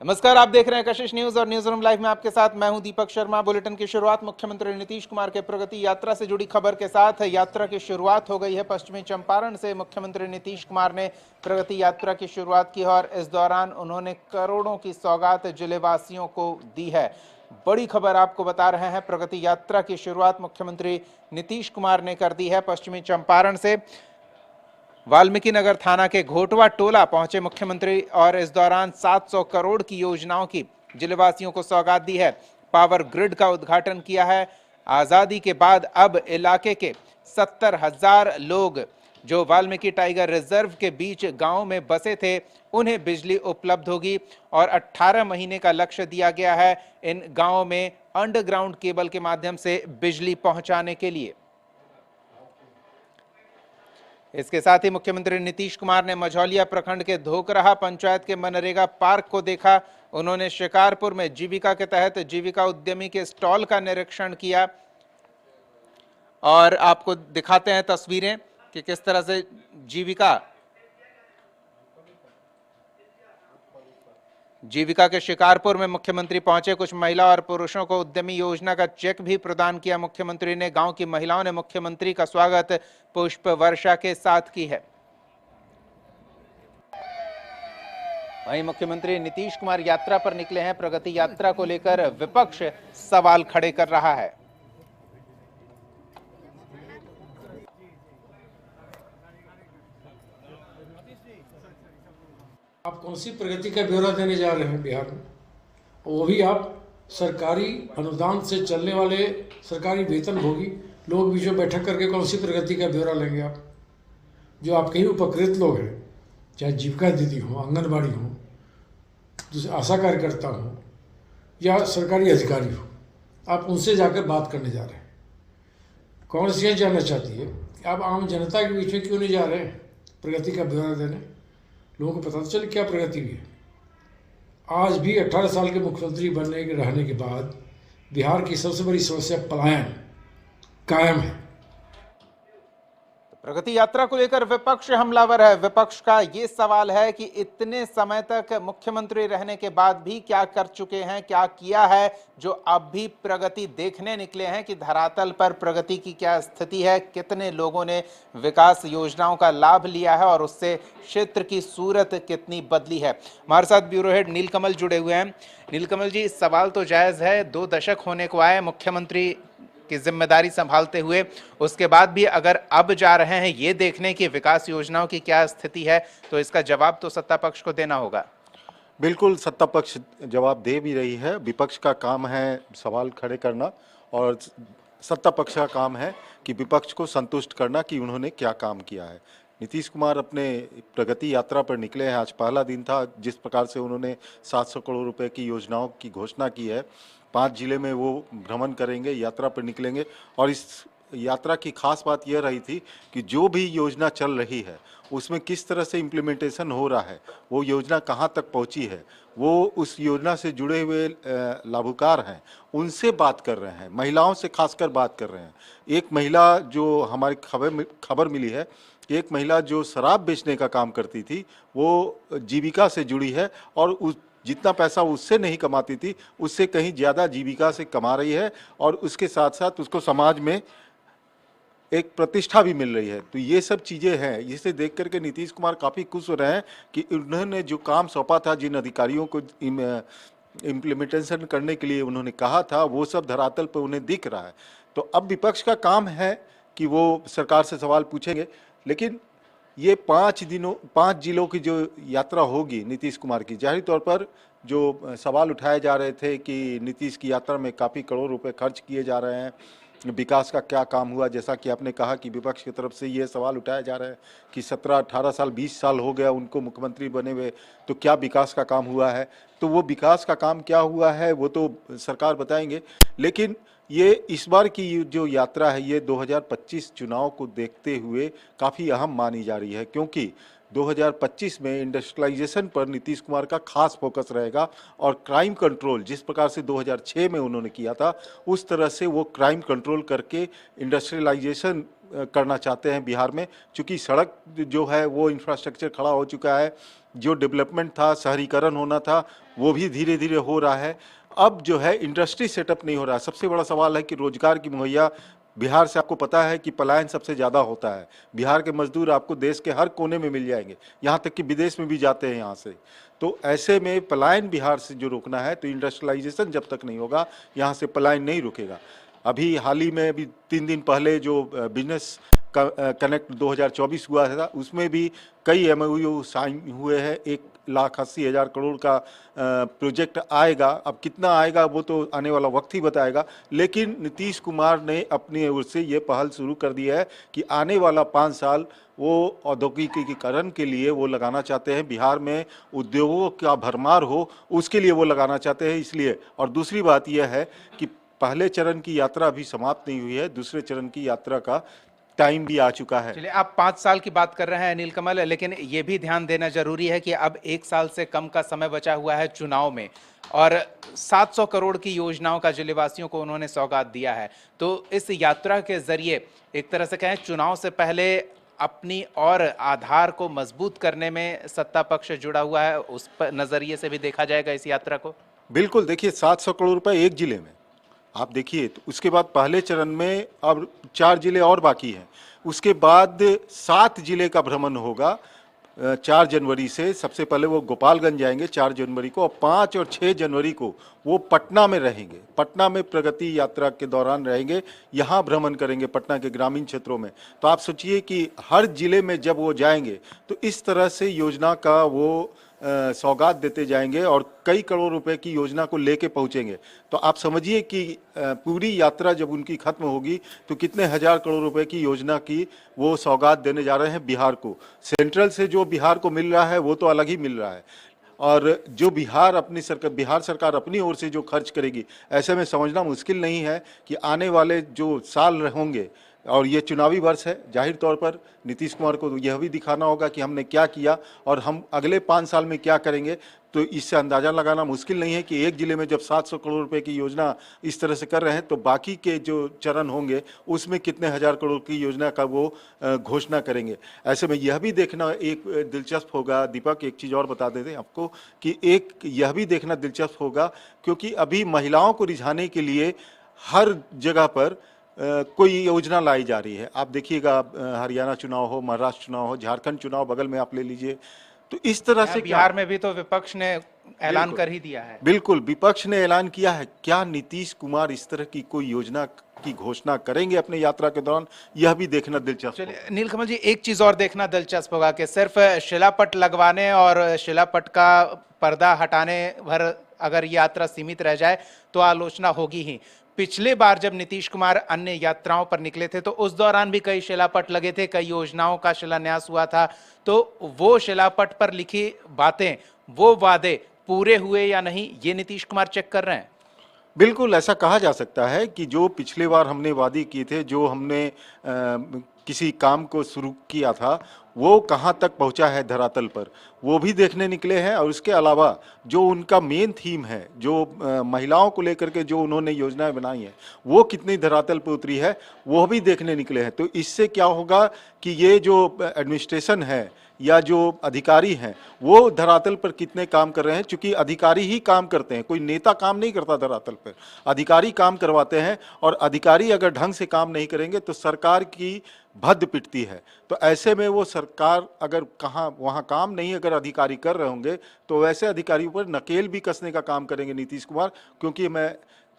नमस्कार, आप देख रहे हैं कशिश न्यूज और न्यूज रूम लाइव में आपके साथ मैं हूं दीपक शर्मा। बुलेटिन की शुरुआत मुख्यमंत्री नीतीश कुमार के प्रगति यात्रा से जुड़ी खबर के साथ। यात्रा की शुरुआत हो गई है पश्चिमी चंपारण से। मुख्यमंत्री नीतीश कुमार ने प्रगति यात्रा की शुरुआत की और इस दौरान उन्होंने करोड़ों की सौगात जिलेवासियों को दी है। बड़ी खबर आपको बता रहे हैं, प्रगति यात्रा की शुरुआत मुख्यमंत्री नीतीश कुमार ने कर दी है पश्चिमी चंपारण से। वाल्मीकि नगर थाना के घोटवा टोला पहुंचे मुख्यमंत्री और इस दौरान 700 करोड़ की योजनाओं की जिलेवासियों को सौगात दी है। पावर ग्रिड का उद्घाटन किया है। आजादी के बाद अब इलाके के 70,000 लोग जो वाल्मीकि टाइगर रिजर्व के बीच गांव में बसे थे, उन्हें बिजली उपलब्ध होगी और 18 महीने का लक्ष्य दिया गया है इन गांवों में अंडरग्राउंड केबल के माध्यम से बिजली पहुंचाने के लिए। इसके साथ ही मुख्यमंत्री नीतीश कुमार ने मझौलिया प्रखंड के धोकराहा पंचायत के मनरेगा पार्क को देखा। उन्होंने शिकारपुर में जीविका के तहत जीविका उद्यमी के स्टॉल का निरीक्षण किया और आपको दिखाते हैं तस्वीरें कि किस तरह से जीविका के शिकारपुर में मुख्यमंत्री पहुंचे। कुछ महिला और पुरुषों को उद्यमी योजना का चेक भी प्रदान किया मुख्यमंत्री ने। गांव की महिलाओं ने मुख्यमंत्री का स्वागत पुष्प वर्षा के साथ की है। वहीं मुख्यमंत्री नीतीश कुमार यात्रा पर निकले हैं। प्रगति यात्रा को लेकर विपक्ष सवाल खड़े कर रहा है। आप कौन सी प्रगति का ब्यौरा देने जा रहे हैं बिहार में, वो भी आप सरकारी अनुदान से चलने वाले सरकारी वेतनभोगी लोग भी जो बैठक करके कौन सी प्रगति का ब्यौरा लेंगे आप? जो आपके ही उपकृत लोग हैं, चाहे जीविका दीदी हो, आंगनबाड़ी हो, आशा कार्यकर्ता हो या सरकारी अधिकारी हो, आप उनसे जाकर बात करने जा रहे हैं। कांग्रेस यह जानना चाहती है कि आप आम जनता के बीच में क्यों नहीं जा रहे हैं प्रगति का ब्यौरा देने? लोगों को पता तो चले क्या प्रगति हुई है। आज भी 18 साल के मुख्यमंत्री रहने के बाद बिहार की सबसे बड़ी समस्या पलायन कायम है। प्रगति यात्रा को लेकर विपक्ष हमलावर है। विपक्ष का ये सवाल है कि इतने समय तक मुख्यमंत्री रहने के बाद भी क्या कर चुके हैं, क्या किया है जो अब भी प्रगति देखने निकले हैं, कि धरातल पर प्रगति की क्या स्थिति है, कितने लोगों ने विकास योजनाओं का लाभ लिया है और उससे क्षेत्र की सूरत कितनी बदली है। हमारे साथ ब्यूरो हेड नीलकमल जुड़े हुए हैं। नीलकमल जी, सवाल तो जायज है, 2 दशक होने को आए मुख्यमंत्री की जिम्मेदारी संभालते हुए, उसके बाद भी अगर अब जा रहे हैं ये देखने की विकास योजनाओं की क्या स्थिति है, तो इसका जवाब तो सत्ता पक्ष को देना होगा। बिल्कुल, सत्ता पक्ष जवाब दे भी रही है। विपक्ष का काम है सवाल खड़े करना और सत्ता पक्ष का काम है कि विपक्ष को संतुष्ट करना कि उन्होंने क्या काम किया है। नीतीश कुमार अपने प्रगति यात्रा पर निकले हैं। आज पहला दिन था। जिस प्रकार से उन्होंने 700 करोड़ रुपए की योजनाओं की घोषणा की है, 5 जिले में वो भ्रमण करेंगे, यात्रा पर निकलेंगे और इस यात्रा की खास बात यह रही थी कि जो भी योजना चल रही है उसमें किस तरह से इम्प्लीमेंटेशन हो रहा है, वो योजना कहाँ तक पहुँची है, वो उस योजना से जुड़े हुए लाभुकार हैं उनसे बात कर रहे हैं, महिलाओं से खासकर बात कर रहे हैं। एक महिला जो हमारी खबर मिली है, एक महिला जो शराब बेचने का काम करती थी, वो जीविका से जुड़ी है और उस जितना पैसा उससे नहीं कमाती थी उससे कहीं ज़्यादा जीविका से कमा रही है और उसके साथ साथ उसको समाज में एक प्रतिष्ठा भी मिल रही है। तो ये सब चीज़ें हैं, जिसे देख करके नीतीश कुमार काफ़ी खुश हो रहे हैं कि उन्होंने जो काम सौंपा था, जिन अधिकारियों को इम्प्लीमेंटेशन करने के लिए उन्होंने कहा था, वो सब धरातल पर उन्हें दिख रहा है। तो अब विपक्ष का काम है कि वो सरकार से सवाल पूछेंगे। लेकिन ये 5 जिलों की जो यात्रा होगी नीतीश कुमार की, जाहिर तौर पर जो सवाल उठाए जा रहे थे कि नीतीश की यात्रा में काफ़ी करोड़ रुपए खर्च किए जा रहे हैं, विकास का क्या काम हुआ, जैसा कि आपने कहा कि विपक्ष की तरफ से ये सवाल उठाया जा रहा है कि 17, 18 साल, 20 साल हो गया उनको मुख्यमंत्री बने हुए, तो क्या विकास का काम हुआ है? तो वो विकास का काम क्या हुआ है वो तो सरकार बताएंगे। लेकिन ये इस बार की जो यात्रा है ये 2025 चुनाव को देखते हुए काफ़ी अहम मानी जा रही है, क्योंकि 2025 में इंडस्ट्रियलाइजेशन पर नीतीश कुमार का खास फोकस रहेगा और क्राइम कंट्रोल, जिस प्रकार से 2006 में उन्होंने किया था, उस तरह से वो क्राइम कंट्रोल करके इंडस्ट्रियलाइजेशन करना चाहते हैं बिहार में, क्योंकि सड़क जो है वो इंफ्रास्ट्रक्चर खड़ा हो चुका है, जो डेवलपमेंट था, शहरीकरण होना था, वो भी धीरे धीरे हो रहा है। अब जो है इंडस्ट्री सेटअप नहीं हो रहा है। सबसे बड़ा सवाल है कि रोजगार की मुहैया, बिहार से आपको पता है कि पलायन सबसे ज़्यादा होता है। बिहार के मजदूर आपको देश के हर कोने में मिल जाएंगे, यहाँ तक कि विदेश में भी जाते हैं यहाँ से। तो ऐसे में पलायन बिहार से जो रोकना है, तो इंडस्ट्रियलाइजेशन जब तक नहीं होगा, यहाँ से पलायन नहीं रुकेगा। अभी हाल ही में, अभी 3 दिन पहले जो बिजनेस कनेक्ट 2024 हुआ था, उसमें भी कई एमओयू साइन हुए हैं। 1,80,000 करोड़ का प्रोजेक्ट आएगा। अब कितना आएगा वो तो आने वाला वक्त ही बताएगा, लेकिन नीतीश कुमार ने अपनी ओर से ये पहल शुरू कर दी है कि आने वाला 5 साल वो औद्योगिकीकरण के लिए वो लगाना चाहते हैं। बिहार में उद्योगों का भरमार हो, उसके लिए वो लगाना चाहते हैं। इसलिए, और दूसरी बात यह है कि पहले चरण की यात्रा अभी समाप्त नहीं हुई है, दूसरे चरण की यात्रा का टाइम भी आ चुका है। चलिए, आप 5 साल की बात कर रहे हैं अनिल कमल, लेकिन ये भी ध्यान देना जरूरी है कि अब 1 साल से कम का समय बचा हुआ है चुनाव में, और 700 करोड़ की योजनाओं का जिलेवासियों को उन्होंने सौगात दिया है। तो इस यात्रा के जरिए एक तरह से कहें, चुनाव से पहले अपनी और आधार को मजबूत करने में सत्ता पक्ष जुड़ा हुआ है, उस पर नजरिए से भी देखा जाएगा इस यात्रा को। बिल्कुल, देखिए 700 करोड़ रुपए एक जिले में, आप देखिए। तो उसके बाद पहले चरण में अब 4 जिले और बाकी हैं। उसके बाद 7 जिले का भ्रमण होगा 4 जनवरी से। सबसे पहले वो गोपालगंज जाएंगे 4 जनवरी को, और 5 और 6 जनवरी को वो पटना में रहेंगे। पटना में प्रगति यात्रा के दौरान रहेंगे, यहाँ भ्रमण करेंगे पटना के ग्रामीण क्षेत्रों में। तो आप सोचिए कि हर जिले में जब वो जाएंगे तो इस तरह से योजना का वो सौगात देते जाएंगे और कई करोड़ रुपए की योजना को लेके पहुंचेंगे। तो आप समझिए कि पूरी यात्रा जब उनकी खत्म होगी तो कितने हजार करोड़ रुपए की योजना की वो सौगात देने जा रहे हैं बिहार को। सेंट्रल से जो बिहार को मिल रहा है वो तो अलग ही मिल रहा है, और जो बिहार सरकार अपनी ओर से जो खर्च करेगी, ऐसे में समझना मुश्किल नहीं है कि आने वाले जो साल होंगे, और ये चुनावी वर्ष है, जाहिर तौर पर नीतीश कुमार को यह भी दिखाना होगा कि हमने क्या किया और हम अगले 5 साल में क्या करेंगे। तो इससे अंदाजा लगाना मुश्किल नहीं है कि एक जिले में जब 700 करोड़ रुपए की योजना इस तरह से कर रहे हैं, तो बाकी के जो चरण होंगे उसमें कितने हजार करोड़ की योजना का वो घोषणा करेंगे। ऐसे में यह भी देखना एक दिलचस्प होगा। दीपक, एक चीज़ और बता देते हैं आपको कि एक यह भी देखना दिलचस्प होगा, क्योंकि अभी महिलाओं को रिझाने के लिए हर जगह पर कोई योजना लाई जा रही है। आप देखिएगा, हरियाणा चुनाव हो, महाराष्ट्र चुनाव हो, झारखंड चुनाव बगल में आप ले लीजिए, तो इस तरह से बिहार में भी तो विपक्ष ने ऐलान कर ही दिया है। बिल्कुल, विपक्ष ने ऐलान किया है। क्या नीतीश कुमार इस तरह की कोई योजना की घोषणा करेंगे अपने यात्रा के दौरान, यह भी देखना दिलचस्प होगा। चलिए नीलकमल जी, एक चीज और देखना दिलचस्प होगा कि सिर्फ शिलापट लगवाने और शिलापट का पर्दा हटाने भर अगर यात्रा सीमित रह जाए तो आलोचना होगी ही। पिछले बार जब नीतीश कुमार अन्य यात्राओं पर निकले थे तो उस दौरान भी कई शिलापट लगे थे, कई योजनाओं का शिलान्यास हुआ था। तो वो शिलापट पर लिखी बातें, वो वादे पूरे हुए या नहीं, ये नीतीश कुमार चेक कर रहे हैं। बिल्कुल, ऐसा कहा जा सकता है कि जो पिछले बार हमने वादे किए थे, जो हमने किसी काम को शुरू किया था, वो कहाँ तक पहुँचा है धरातल पर, वो भी देखने निकले हैं। और उसके अलावा जो उनका मेन थीम है, जो महिलाओं को लेकर के जो उन्होंने योजनाएं बनाई हैं, वो कितनी धरातल पर उतरी है, वो भी देखने निकले हैं। तो इससे क्या होगा कि ये जो एडमिनिस्ट्रेशन है या जो अधिकारी हैं, वो धरातल पर कितने काम कर रहे हैं। चूंकि अधिकारी ही काम करते हैं, कोई नेता काम नहीं करता धरातल पर, अधिकारी काम करवाते हैं। और अधिकारी अगर ढंग से काम नहीं करेंगे तो सरकार की भद्द पिटती है। तो ऐसे में वो सरकार अगर कहाँ वहाँ काम नहीं अगर अधिकारी कर रहे होंगे, तो वैसे अधिकारियों पर नकेल भी कसने का काम करेंगे नीतीश कुमार। क्योंकि मैं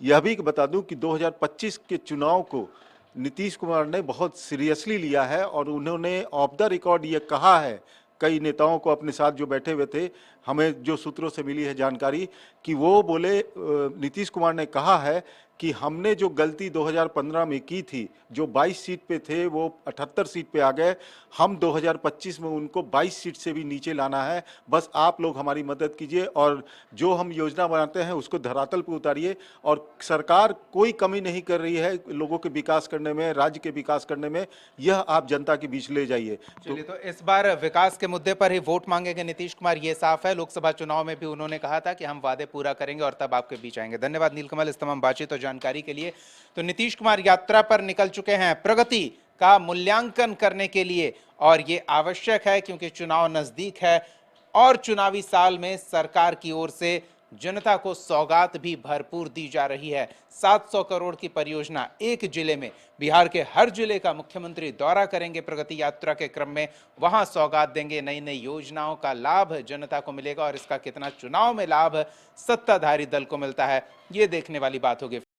यह भी बता दूं कि 2025 के चुनाव को नीतीश कुमार ने बहुत सीरियसली लिया है, और उन्होंने ऑफ द रिकॉर्ड ये कहा है कई नेताओं को अपने साथ जो बैठे हुए थे, हमें जो सूत्रों से मिली है जानकारी, कि वो बोले, नीतीश कुमार ने कहा है कि हमने जो गलती 2015 में की थी, जो 22 सीट पे थे वो 78 सीट पे आ गए, हम 2025 में उनको 22 सीट से भी नीचे लाना है। बस आप लोग हमारी मदद कीजिए और जो हम योजना बनाते हैं उसको धरातल पे उतारिए। और सरकार कोई कमी नहीं कर रही है लोगों के विकास करने में, राज्य के विकास करने में, यह आप जनता के बीच ले जाइए। चलिए, तो इस बार विकास के मुद्दे पर ही वोट मांगेंगे नीतीश कुमार, ये साफ है। लोकसभा चुनाव में भी उन्होंने कहा था कि हम वादे पूरा करेंगे और तब आपके बीच आएंगे। धन्यवाद नीलकमल इस तमाम बातचीत और जानकारी के लिए। तो नीतीश कुमार यात्रा पर निकल चुके हैं। प्रगति का मूल्यांकन करने के लिए, और ये आवश्यक है क्योंकि चुनाव नजदीक है और चुनावी साल में सरकार की ओर से जनता को सौगात भी भरपूर दी जा रही है। 700 करोड़ की परियोजना एक जिले में, बिहार के हर जिले का मुख्यमंत्री दौरा करेंगे प्रगति यात्रा के क्रम में, वहां सौगात देंगे, नई नई योजनाओं का लाभ जनता को मिलेगा और इसका कितना चुनाव में लाभ सत्ताधारी दल को मिलता है, ये देखने वाली बात होगी।